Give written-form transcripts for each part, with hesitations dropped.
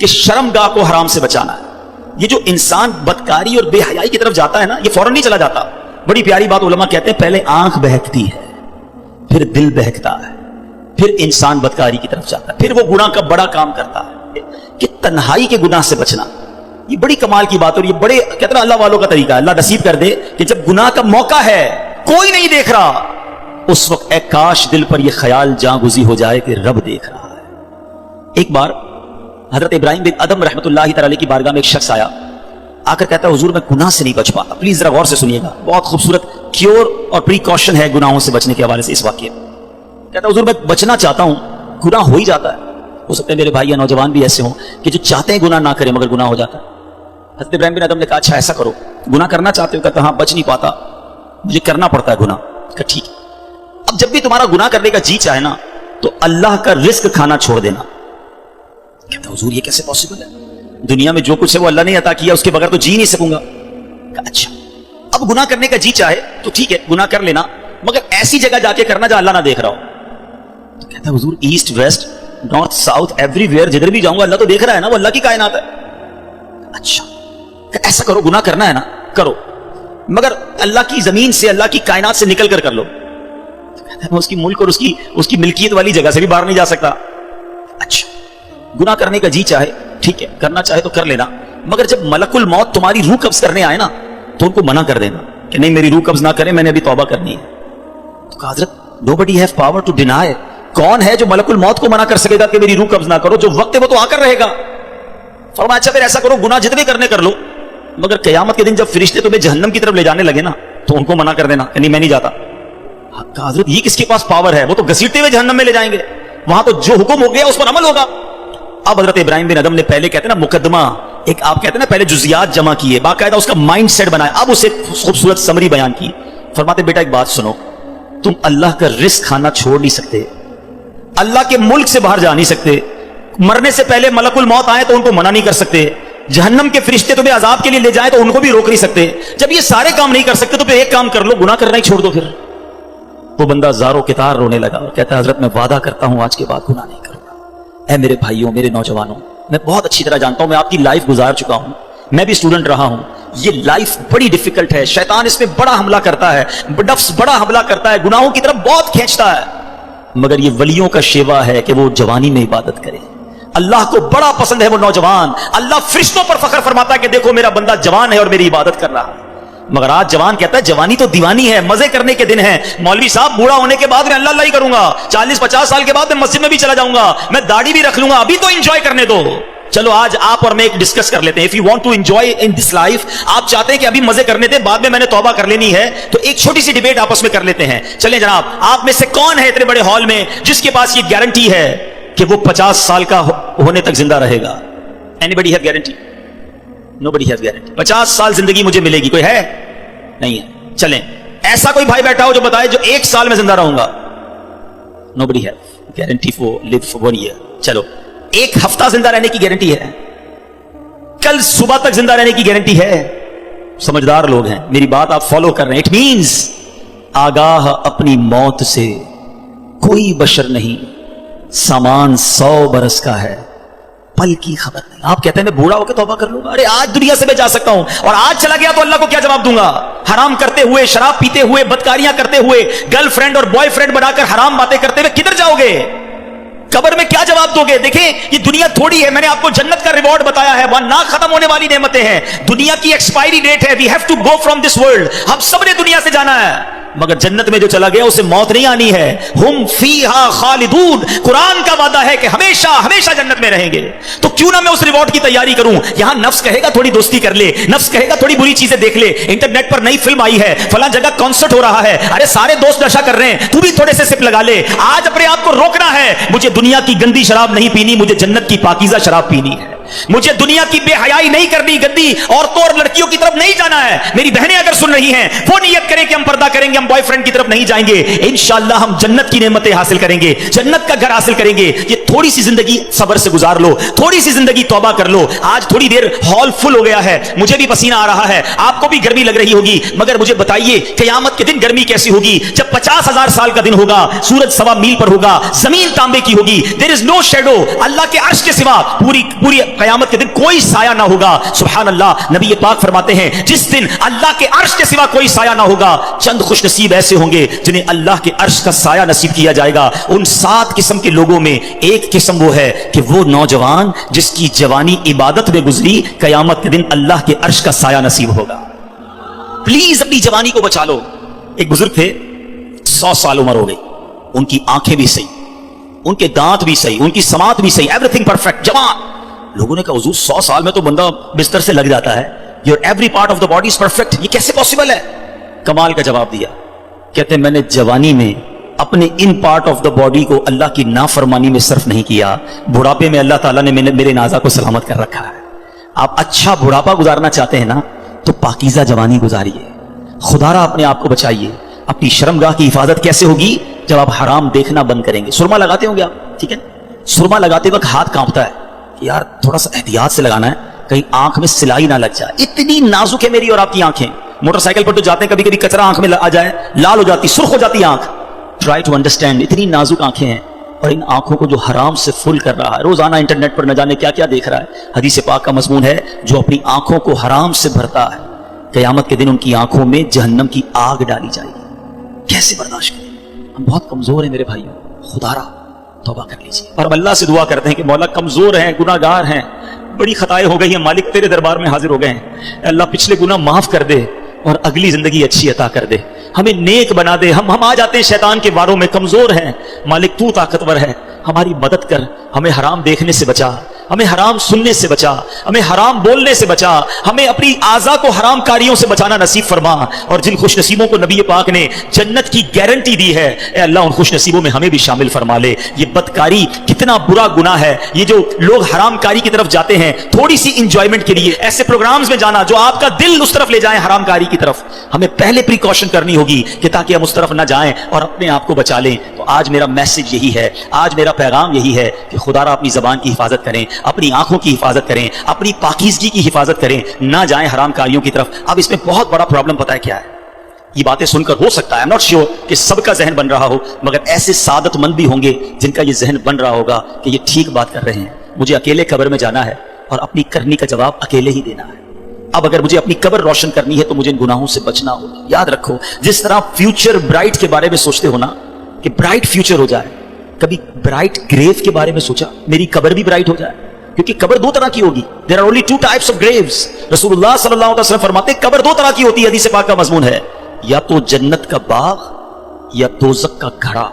کہ شرمگاہ کو حرام سے بچانا ہے. یہ جو انسان بدکاری اور بے حیائی کی طرف جاتا ہے نا, یہ فوراً نہیں چلا جاتا. بڑی پیاری بات علماء کہتے ہیں, پہلے آنکھ بہکتی ہے, پھر دل بہکتا ہے, پھر انسان بدکاری کی طرف جاتا ہے, پھر وہ گناہ کا بڑا کام کرتا ہے. کہ تنہائی کے گناہ سے بچنا یہ بڑی کمال کی بات ہے, اور یہ بڑے کہتے ہیں اللہ والوں کا طریقہ ہے. اللہ نصیب کر دے کہ جب گناہ کا موقع ہے, کوئی نہیں دیکھ رہا, اس وقت اے کاش دل پر یہ خیال جاں گزی ہو جائے کہ رب دیکھ رہا ہے. ایک بار حضرت ابراہیم بن ادم رحمۃ اللہ تعالی کی بارگاہ میں ایک شخص آیا, آ کر کہتا ہے حضور میں گناہ سے نہیں بچ پاتا. پلیز ذرا غور سے سنیے گا, بہت خوبصورت کیور اور پریکاشن ہے گناہوں سے بچنے کے حوالے سے اس واقعے میں. کہتا ہے حضور میں بچنا چاہتا ہوں, گناہ ہو ہی جاتا ہے. ہو سکتا ہے میرے بھائی یا نوجوان بھی ایسے ہوں کہ جو چاہتے ہیں گناہ نہ کریں مگر گناہ ہو جاتا ہے. حضرت ابراہیم بن ادم نے کہا اچھا ایسا کرو, گناہ کرنا چاہتے ہو؟ کہتا ہاں بچ نہیں پاتا, مجھے کرنا پڑتا ہے گناہ. کہا ٹھیک ہے, اب جب بھی تمہارا گناہ کرنے کا جی چاہے نا تو اللہ کا رزق کھانا چھوڑ دینا. کہتا حضور یہ کیسے پاسبل ہے, دنیا میں جو کچھ ہے وہ اللہ نے عطا کیا, اس کے بغیر تو جی نہیں سکوں گا. کہا اچھا اب گناہ کرنے کا جی چاہے تو ٹھیک ہے گناہ کر لینا, مگر ایسی جگہ جا کے کرنا جہاں اللہ نہ دیکھ رہا ہو. تو کہتا حضور east west north south every where جدھر بھی جاؤں گا اللہ تو دیکھ رہا ہے نا, وہ اللہ کی کائنات ہے. اچھا ایسا کرو, گناہ کرنا ہے نا کرو, مگر اللہ کی زمین سے اللہ کی کائنات سے نکل کر لو. میں اس کی ملک اور اس کی ملکیت والی جگہ سے بھی باہر نہیں جا سکتا. اچھا گناہ کرنے کا جی چاہے ٹھیک ہے, کرنا چاہے تو کر لینا, مگر جب ملک الموت تمہاری روح قبض کرنے آئے نا تو ان کو منع کر دینا کہ نہیں میری روح قبض نہ کرے, میں نے ابھی توبہ کرنی ہے. تو کہا حضرت nobody have power to deny, کون ہے جو ملک الموت کو منع کر سکے گا کہ میری روح قبض نہ کرو, جو وقت ہے وہ تو آ کر رہے گا. فرمایا اچھا پھر ایسا کرو, گناہ جتنے کرنے کر لو, مگر قیامت کے دن جب فرشتے تمہیں جہنم کی طرف لے جانے لگے نا تو ان کو منع کر دینا کہ نہیں میں نہیں جاتا. کہا حضرت یہ کس کے پاس پاور ہے, وہ تو گھسیٹتے ہوئے جہنم میں لے جائیں گے, وہاں تو جو حکم ہو گیا اس پر عمل ہوگا. اب حضرت ابراہیم بن ادم نے پہلے کہتے ہیں نا مقدمہ, ایک آپ کہتے ہیں نا پہلے جزیات جمع کیے, باقاعدہ اس کا مائنڈ سیٹ بنایا, اب اسے خوبصورت سمری بیان کی. فرماتے بیٹا ایک بات سنو, تم اللہ کا رزق کھانا چھوڑ نہیں سکتے, اللہ کے ملک سے باہر جا نہیں سکتے, مرنے سے پہلے ملک الموت آئے تو ان کو منع نہیں کر سکتے, جہنم کے فرشتے تمہیں عذاب کے لیے لے جائیں تو ان کو بھی روک نہیں سکتے. جب یہ سارے کام نہیں کر سکتے تو پھر ایک کام کر لو, گناہ کرنا ہی چھوڑ دو. پھر وہ بندہ زاروں کتار رونے لگا اور کہتا ہے حضرت میں وعدہ کرتا ہوں آج کے بعد گناہ نہیں کروں گا. اے میرے بھائیوں میرے نوجوانوں, میں بہت اچھی طرح جانتا ہوں, میں آپ کی لائف گزار چکا ہوں, میں بھی اسٹوڈنٹ رہا ہوں. یہ لائف بڑی ڈیفیکلٹ ہے, شیطان اس میں بڑا حملہ کرتا ہے, نفس بڑا حملہ کرتا ہے, گناہوں کی طرف بہت کھینچتا ہے, مگر یہ ولیوں کا شیوا ہے کہ وہ جوانی میں عبادت کرے. اللہ کو بڑا پسند ہے وہ نوجوان, اللہ فرشتوں پر فخر فرماتا ہے کہ دیکھو میرا بندہ جوان ہے اور میری عبادت کر رہا ہے. مگر آج جوان کہتا ہے جوانی تو دیوانی ہے, مزے کرنے کے دن ہیں, مولوی صاحب بوڑھا ہونے کے بعد میں اللہ اللہ ہی کروں گا, 40-50 سال کے بعد میں مسجد میں بھی چلا جاؤں گا, میں داڑھی بھی رکھ لوں گا, ابھی تو انجوائے کرنے دو. چلو آج آپ اور میں ایک ڈسکس کر لیتے ہیں. If you want to enjoy in this life, آپ چاہتے ہیں کہ ابھی مزے کرنے دیں, بعد میں نے توبہ کر لینی ہے, تو ایک چھوٹی سی ڈیبیٹ آپس میں کر لیتے ہیں. چلیں جناب, آپ میں سے کون ہے اتنے بڑے ہال میں جس کے پاس یہ گارنٹی ہے کہ وہ 50 سال کا ہونے تک زندہ رہے گا؟ Anybody have guarantee? Nobody has guarantee. 50 سال زندگی مجھے ملے گی, کوئی ہے؟ نہیں ہے. چلیں ایسا کوئی بھائی بیٹھا ہو جو بتائے جو 1 سال میں زندہ رہوں گا. Nobody have guarantee for live for 1 year. چلو 1 ہفتہ زندہ رہنے کی گارنٹی ہے, کل صبح تک زندہ رہنے کی گارنٹی ہے. سمجھدار لوگ ہیں, میری بات آپ فالو کر رہے ہیں. اٹ مینز آگاہ اپنی موت سے کوئی بشر نہیں, سامان 100 برس کا ہے, پل کی خبر نہیں. آپ کہتے ہیں میں بوڑھا ہو کے توبہ کر لوں گا, ارے آج دنیا سے میں جا سکتا ہوں, اور آج چلا گیا تو اللہ کو کیا جواب دوں گا؟ حرام کرتے ہوئے, شراب پیتے ہوئے, بدکاریاں کرتے ہوئے, گرل فرینڈ اور بوائے فرینڈ بنا کر حرام باتیں کرتے ہوئے کدھر جاؤ گے؟ قبر میں کیا جواب دو گے؟ دیکھیں یہ دنیا تھوڑی ہے, میں نے آپ کو جنت کا ریوارڈ بتایا ہے, وہ نہ ختم ہونے والی نعمتیں ہیں. دنیا کی ایکسپائری ڈیٹ ہے, we have to go from this world, ہم سب نے دنیا سے جانا ہے. مگر جنت میں جو چلا گیا اسے موت نہیں آنی ہے. ہم فیہا خالدون, قرآن کا وعدہ ہے کہ ہمیشہ ہمیشہ جنت میں رہیں گے. تو کیوں نہ میں اس ریوارڈ کی تیاری کروں؟ یہاں نفس کہے گا تھوڑی دوستی کر لے, نفس کہے گا تھوڑی بری چیزیں دیکھ لے, انٹرنیٹ پر نئی فلم آئی ہے, فلاں جگہ کانسرٹ ہو رہا ہے, ارے سارے دوست نشہ کر رہے ہیں, تو بھی تھوڑے سے سپ لگا لے. آج اپنے آپ کو روکنا ہے, مجھے دنیا کی گندی شراب نہیں پینی, مجھے جنت کی پاکیزہ شراب پینی ہے. مجھے دنیا کی بے حیائی نہیں کرنی, گندی عورتوں اور لڑکیوں کی طرف نہیں جانا ہے. میری بہنیں اگر سن رہی ہیں وہ نیت کریں کہ ہم پردہ کریں گے, ہم بوائے فرینڈ کی طرف نہیں جائیں گے, انشاءاللہ ہم جنت کی نعمتیں حاصل کریں گے, جنت کا گھر حاصل کریں گے. یہ تھوڑی سی زندگی صبر سے گزار لو, تھوڑی سی زندگی توبہ کر لو. آج تھوڑی دیر ہال فل ہو گیا ہے, مجھے بھی پسینہ آ رہا ہے, آپ کو بھی گرمی لگ رہی ہوگی, مگر مجھے بتائیے قیامت کے دن گرمی کیسی ہوگی؟ جب 50,000 سال کا دن ہوگا, سورج 1.25 میل پر ہوگا, زمین تانبے کی ہوگی, دیر از نو شیڈو, اللہ کے عرش کے سوا پوری قیامت کے دن کوئی سایہ نہ ہوگا. سبحان اللہ. نبی پاک فرماتے ہیں جس دن اللہ کے عرش کے سوا کوئی سایہ نہ ہوگا, چند خوش نصیب ایسے ہوں گے جنہیں اللہ کے عرش کا سایہ نصیب کیا جائے گا. ان 7 قسم کے لوگوں میں ایک قسم وہ ہے کہ وہ نوجوان جس کی جوانی عبادت میں گزری, قیامت کے دن اللہ کے عرش کا سایہ نصیب ہوگا. پلیز اپنی جوانی کو بچا لو. ایک بزرگ تھے, 100 سال عمر ہو گئی, ان کی آنکھیں بھی صحیح, ان کے دانت بھی صحیح, ان کی سماعت بھی صحیح, ایوری تھنگ پرفیکٹ, جوان. لوگوں نے کہا حضور 100 سال میں تو بندہ بستر سے لگ جاتا ہے, your every part of the body is perfect, یہ کیسے پاسبل ہے؟ کمال کا جواب دیا. کہتے ہیں میں نے جوانی میں اپنے in part of the body کو اللہ کی نافرمانی میں صرف نہیں کیا, بڑھاپے میں اللہ تعالیٰ نے میرے نازا کو سلامت کر رکھا ہے. آپ اچھا بڑھاپا گزارنا چاہتے ہیں نا تو پاکیزہ جوانی گزاریے, خدا را اپنے آپ کو بچائیے. اپنی شرمگاہ کی حفاظت کیسے ہوگی؟ جب آپ حرام دیکھنا بند کریں گے. سرما لگاتے ہوں گے آپ, ٹھیک ہے, سرما لگاتے وقت ہاتھ کانپتا ہے کہ یار تھوڑا سا احتیاط سے لگانا ہے, کہیں آنکھ میں سلائی نہ لگ جائے. اتنی نازک ہے میری اور آپ کی آنکھیں. موٹر سائیکل پر تو جاتے ہیں, کبھی کبھی کچرا آنکھ میں آ جائے, لال ہو جاتی, سرخ ہو جاتی آنکھ. ٹرائی ٹو انڈرسٹینڈ, اتنی نازک آنکھیں ہیں, اور ان آنکھوں کو جو حرام سے فل کر رہا ہے, روزانہ انٹرنیٹ پر نہ جانے کیا کیا دیکھ رہا ہے. حدیث پاک کا مضمون ہے جو اپنی آنکھوں کو حرام سے بھرتا ہے, قیامت کے دن ان کی آنکھوں میں جہنم کی آگ ڈالی جائے گی. کیسے برداشت کریں؟ ہم بہت کمزور ہیں میرے بھائیوں, خدا را توبہ کر لیجیے. اور ہم اللہ سے دعا کرتے ہیں کہ مولا کمزور ہیں, گناہ گار ہیں, بڑی خطائیں ہو گئی ہیں, مالک تیرے دربار میں حاضر ہو گئے ہیں. اللہ پچھلے گناہ معاف کر دے اور اگلی زندگی اچھی عطا کر دے, ہمیں نیک بنا دے. ہم آ جاتے ہیں شیطان کے واروں میں, کمزور ہیں. مالک تو طاقتور ہے, ہماری مدد کر, ہمیں حرام دیکھنے سے بچا, ہمیں حرام سننے سے بچا, ہمیں حرام بولنے سے بچا, ہمیں اپنی اعضاء کو حرام کاریوں سے بچانا نصیب فرما. اور جن خوش نصیبوں کو نبی پاک نے جنت کی گارنٹی دی ہے, اے اللہ ان خوش نصیبوں میں ہمیں بھی شامل فرما لے. یہ بدکاری کتنا برا گناہ ہے. یہ جو لوگ حرام کاری کی طرف جاتے ہیں تھوڑی سی انجوائمنٹ کے لیے, ایسے پروگرامز میں جانا جو آپ کا دل اس طرف لے جائیں حرام کاری کی طرف, ہمیں پہلے پریکاشن کرنی ہوگی کہ تاکہ ہم اس طرف نہ جائیں اور اپنے آپ کو بچا لیں. تو آج میرا میسج یہی ہے, آج میرا پیغام یہی ہے کہ خدا را اپنی زبان کی حفاظت کریں, اپنی آنکھوں کی حفاظت کریں, اپنی پاکیزگی کی حفاظت کریں, نہ جائیں حرام کاریوں کی طرف. اب اس میں بہت بڑا پرابلم پتہ ہے کیا ہے؟ یہ باتیں سن کر ہو سکتا ہے, I'm not sure کہ سب کا ذہن بن رہا ہو, مگر ایسے سعادت مند بھی ہوں گے جن کا یہ ذہن بن رہا ہوگا کہ یہ ٹھیک بات کر رہے ہیں, مجھے اکیلے قبر میں جانا ہے اور اپنی کرنی کا جواب اکیلے ہی دینا ہے. اب اگر مجھے اپنی قبر روشن کرنی ہے تو مجھے ان گناہوں سے بچنا ہوگا. یاد رکھو, جس طرح فیوچر برائٹ کے بارے میں سوچتے ہو نا کہ برائٹ فیوچر ہو جائے, کبھی برائٹ گریو کے بارے میں سوچا میری قبر بھی برائٹ ہو جائے؟ کیونکہ قبر 2 طرح کی ہوگی. There are only 2 types of graves. رسول اللہ صلی اللہ علیہ وسلم فرماتے ہیں قبر 2 طرح کی ہوتی ہے, حدیث پاک کا مضمون ہے, یا تو جنت کا باغ یا دوزخ کا گھڑا.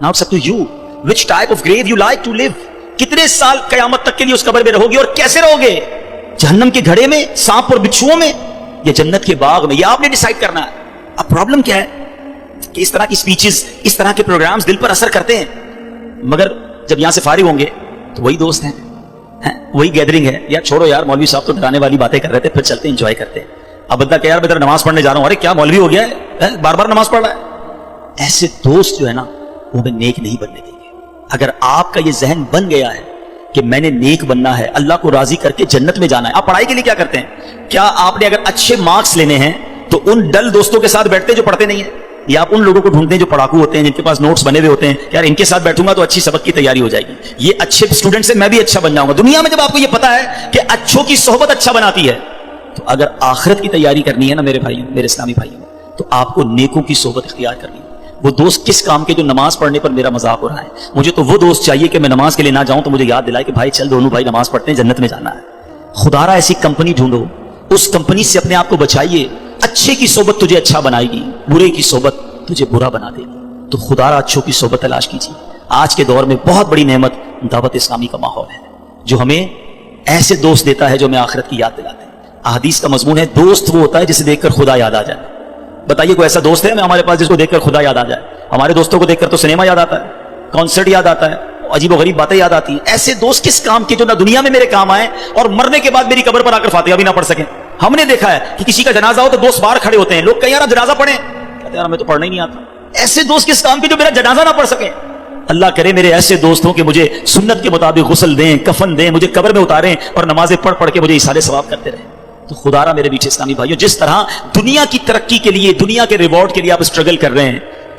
Now it's up to you which type of grave you like to live. کتنے سال قیامت تک کے لیے اس قبر میں رہو گے اور کیسے رہو گے؟ جہنم کے گھڑے میں, سانپ اور بچھوؤں میں, یا جنت کے باغ میں؟ یہ آپ نے ڈیسائیڈ کرنا ہے. اب پرابلم کیا ہے کہ اس طرح کی سپیچز, اس طرح کے پروگرامز دل پر اثر کرتے ہیں, مگر جب یہاں سے فارغ ہوں گے تو وہی دوست ہیں, وہی گیدرنگ ہے. یار چھوڑو یار, مولوی صاحب تو ڈرانے والی باتیں کر رہے تھے, پھر چلتے انجوائے کرتے ہیں. اب بندہ کہ یار میں نماز پڑھنے جا رہا ہوں, ارے کیا مولوی ہو گیا ہے, بار بار نماز پڑھ رہا ہے. ایسے دوست جو ہے نا وہ ہمیں نیک نہیں بننے دیں گے. اگر آپ کا یہ ذہن بن گیا ہے کہ میں نے نیک بننا ہے, اللہ کو راضی کر کے جنت میں جانا ہے. آپ پڑھائی کے لیے کیا کرتے ہیں؟ کیا آپ نے اگر اچھے مارکس لینے ہیں تو ان ڈل دوستوں کے ساتھ بیٹھتے جو پڑھتے نہیں ہیں, یا آپ ان لوگوں کو ڈھونڈتے ہیں جو پڑھاکو ہوتے ہیں, جن کے پاس نوٹس بنے ہوئے ہوتے ہیں, یار ان کے ساتھ بیٹھوں گا تو اچھی سبق کی تیاری ہو جائے گی, یہ اچھے اسٹوڈنٹ سے میں بھی اچھا بن جاؤں گا. دنیا میں جب آپ کو یہ پتا ہے کہ اچھوں کی صحبت اچھا بناتی ہے, تو اگر آخرت کی تیاری کرنی ہے نا میرے بھائیوں, میرے اسلامی بھائیوں, تو آپ کو نیکوں کی صحبت اختیار کرنی ہے. وہ دوست کس کام کے جو نماز پڑھنے پر میرا مذاق ہو رہا ہے؟ مجھے تو وہ دوست چاہیے کہ میں نماز کے لیے نہ جاؤں تو مجھے یاد دلائے کہ بھائی چل دونوں بھائی نماز پڑھتے ہیں, جنت میں جانا ہے. خدا را ایسی کمپنی ڈھونڈو, اس کمپنی سے اپنے آپ کو بچائیے. اچھے کی صحبت تجھے اچھا بنائے گی, برے کی صحبت تجھے برا بنا دے گی. تو خدا را اچھوں کی صحبت تلاش کیجیے. آج کے دور میں بہت بڑی نعمت دعوت اسلامی کا ماحول ہے, جو ہمیں ایسے دوست دیتا ہے جو ہمیں آخرت کی یاد دلاتے ہیں. احادیث کا مضمون ہے دوست وہ ہوتا ہے جسے دیکھ کر خدا یاد آ جائے. بتائیے کوئی ایسا دوست ہے ہمارے پاس جس کو دیکھ کر خدا یاد آ جائے؟ ہمارے دوستوں کو دیکھ کر تو سنیما یاد آتا ہے, کانسرٹ یاد آتا ہے, عجیب و غریب باتیں یاد آتی ہیں. ایسے دوست کس کام کے جو نہ دنیا میں میرے کام آئے اور مرنے کے بعد میری قبر پر آ کر فاتحہ بھی نہ پڑھ سکیں. ہم نے دیکھا ہے کہ کسی کا جنازہ ہو تو دوست باہر کھڑے ہوتے ہیں, لوگ کہیں یار آپ جنازہ پڑھیں, کہتے ہیں یار ہمیں تو پڑھنا ہی نہیں آتا. ایسے دوست کس کام کے جو میرا جنازہ نہ پڑھ سکیں؟ اللہ کرے میرے ایسے دوست ہوں کہ مجھے سنت کے مطابق غسل دیں, کفن دیں, مجھے قبر میں اتاریں اور نمازیں پڑھ پڑھ کے مجھے ایصال ثواب کرتے رہیں. تو خدا را میرے بیچ اسلامی بھائیوں, جس طرح دنیا کی ترقی کے لیے, دنیا کے ریوارڈ کے لیے آپ اسٹرگل کر رہے ہیں,